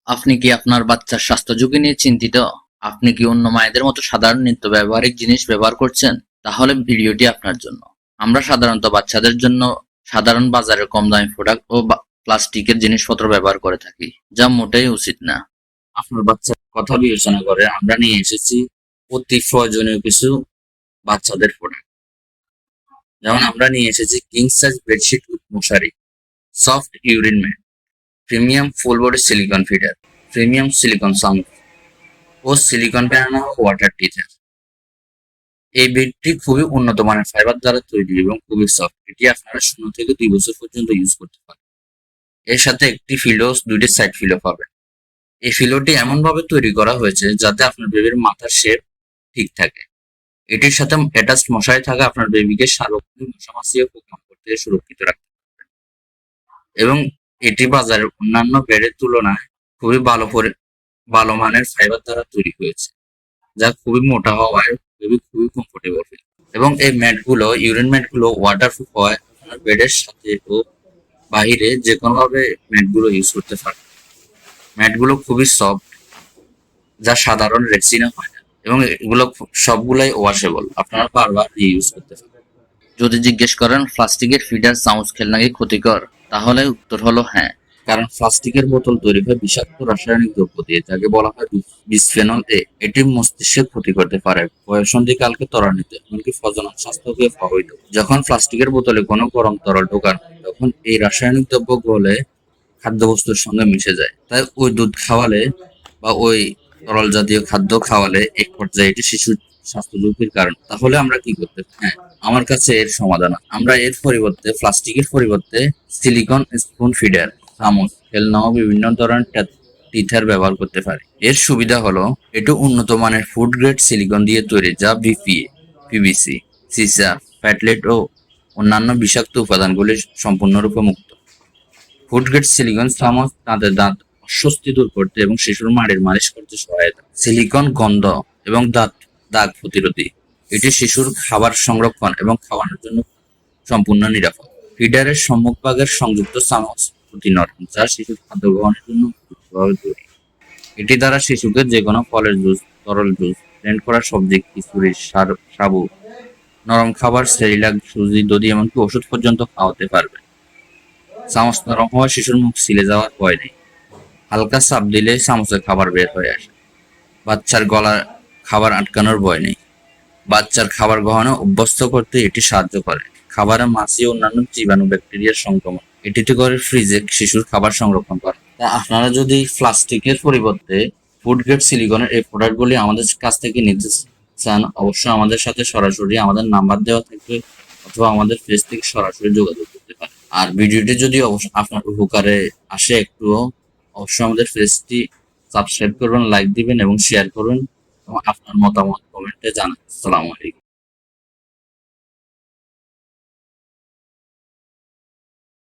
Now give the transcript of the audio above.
আপনি কি আপনার বাচ্চার স্বাস্থ্য ঝুঁকি নিয়ে চিন্তিত? আপনি কি অন্য মায়েদের মতো সাধারণ নিত্য ব্যবহারিক জিনিস ব্যবহার করছেন? তাহলে ভিডিওটি আপনার জন্য। আমরা সাধারণত বাচ্চাদের জন্য সাধারণ বাজারের কম দামি প্রোডাক্ট ও প্লাস্টিকের জিনিসপত্র ব্যবহার করে থাকি, যা মোটেই উচিত না। আপনার বাচ্চার কথা বিবেচনা করে আমরা নিয়ে এসেছি অতি প্রয়োজনীয় কিছু বাচ্চাদের প্রোডাক্ট। যেমন আমরা নিয়ে এসেছি কিং সাইজ বেডশিট উইথ মশারি, soft urine mat, premium full body silicone feeder, premium silicone sound ও সিলিকন ব্যানানা ওয়াটার টিচার। এই বেডটি খুবই উন্নত মানের ফাইবার দ্বারা তৈরি এবং খুবই সফট। এটি আপনারা 0 থেকে 2 বছর পর্যন্ত ইউজ করতে পারেন। এর সাথে একটি ফিলো, 2টি সাইড ফিলো পাবেন। এই ফিলোটি এমন ভাবে তৈরি করা হয়েছে যাতে আপনার বেবির মাথার শেপ ঠিক থাকে। এটির সাথে অ্যাটাচড মশারি থাকা আপনার বেবিকে সার্বক্ষণিক মশামাছি ও পোকামাকড় থেকে সুরক্ষিত রাখতে পারবে এবং এটি বাজারের অন্যান্য বেডের তুলনায় খুবই ভালো মানের ফাইবার দ্বারা তৈরি হয়েছে, যা খুবই মোটা হওয়ায় বেবি খুবই কমফোর্টেবল ফিল। এবং এই ম্যাটগুলো, ইউরিন ম্যাটগুলো ওয়াটারপ্রুফ হওয়ায় আপনার বেডের সাথে ও বাহিরে যে কোনোভাবে ম্যাটগুলো ইউজ করতে পারবেন। ম্যাটগুলো খুবই সফট, যা সাধারণ রেক্সিনে হয় না, এবং এগুলো সবগুলাই ওয়াশেবল, আপনারা বারবার রিইউজ করতে পারবেন। যদি জিজ্ঞেস করেন প্লাস্টিকের ফিডার চামচ খেলে নাকি ক্ষতিকর, তাহলে উত্তর হলো হ্যাঁ। কারণ প্লাস্টিকের বোতল তৈরি হয় বিষাক্ত রাসায়নিক দ্রব্য দিয়ে, যাকে বলা হয় বিসফেনল এ। এটি মস্তিষ্কের ক্ষতি করতে পারে, বয়ঃসন্ধিকালকে ত্বরান্বিত, এমনকি প্রজনন স্বাস্থ্যকে প্রভাবিত। যখন প্লাস্টিকের বোতলে কোনো গরম তরল ঢোকানো হয়, তখন এই রাসায়নিক দ্রব্য গলে খাদ্যবস্তুর সঙ্গে মিশে যায়। তাই ওই দুধ খাওয়ালে বা ওই তরল জাতীয় খাদ্য খাওয়ালে এক পর্যায়ে এটি শিশুর স্বাস্থ্য ঝুঁকির কারণ। তাহলে আমরা কি করতে পারি? হ্যাঁ, আমার কাছে এর সমাধান আছে। আমরা এর পরিবর্তে প্লাস্টিকের পরিবর্তে সিলিকন স্পুন ফিডার, চামচ, খেলনা ও বিভিন্ন ধরনের টিথার ব্যবহার করতে পারি। এর সুবিধা হলো এটি উন্নত মানের ফুড গ্রেড সিলিকন দিয়ে তৈরি, যা বিপিএ, পিভিসি, সিসা, ফ্যাটলেট ও অন্যান্য বিষাক্ত উপাদানগুলি সম্পূর্ণরূপে মুক্ত। ফুড গ্রেড সিলিকন চামচ দাঁতের দাঁত অস্বস্তি দূর করতে এবং শিশুর মাড়ির মালিশ করতে সহায়তা। সিলিকন গন্ধ এবং দাগ প্রতিরোধী। এটি শিশুর খাবার সংরক্ষণ এবং খাওয়ানোর জন্য সম্পূর্ণ নিরাপদ। ফিডারের সম্মুখভাগের সংযুক্ত চামচ অতি নরম, যা শিশুর খাদ্য গ্রহণের জন্য উপযুক্তভাবে তৈরি। এটি দ্বারা শিশুকে যেকোনো ফলের জুস, তরল জুস, ব্লেন্ড করা সবজি, খিচুড়ি, সাবু, নরম খাবার, সেরিলাক, সুজি, দধি, এমনকি ওষুধ পর্যন্ত খাওয়াতে পারবে। চামচ নরম হওয়ায় শিশুর মুখ ছিলে যাওয়ার ভয় নেই। হালকা চাপ দিলে চামচে খাবার বের হয়ে আসে। বাচ্চার গলা খাবার আটকানোর ভয় নেই। বাচ্চার খাবার গ্রহণে অভ্যস্ত করতে এটি সাহায্য করে। খাবারে মাছি ও অন্যান্য জীবাণু, ব্যাকটেরিয়ার সংক্রমণ এটিতে করে ফ্রিজে শিশুর খাবার সংরক্ষণ করে। তা আপনারা যদি প্লাস্টিকের পরিবর্তে ফুড গ্রেড সিলিকনের এই প্রোডাক্টগুলি আমাদের কাছ থেকে নিতে চান, অবশ্যই আমাদের সাথে সরাসরি আমাদের নাম্বার দেওয়া থাকবে অথবা আমাদের পেজ থেকে সরাসরি যোগাযোগ করতে পারেন। আর ভিডিওটি যদি আপনার উপকারে আসে একটুও, অবশ্যই আমাদের পেজটি সাবস্ক্রাইব করবেন, লাইক দিবেন এবং শেয়ার করবেন এবং আপনার মতামত কমেন্টে জানান। আসসালামু আলাইকুম।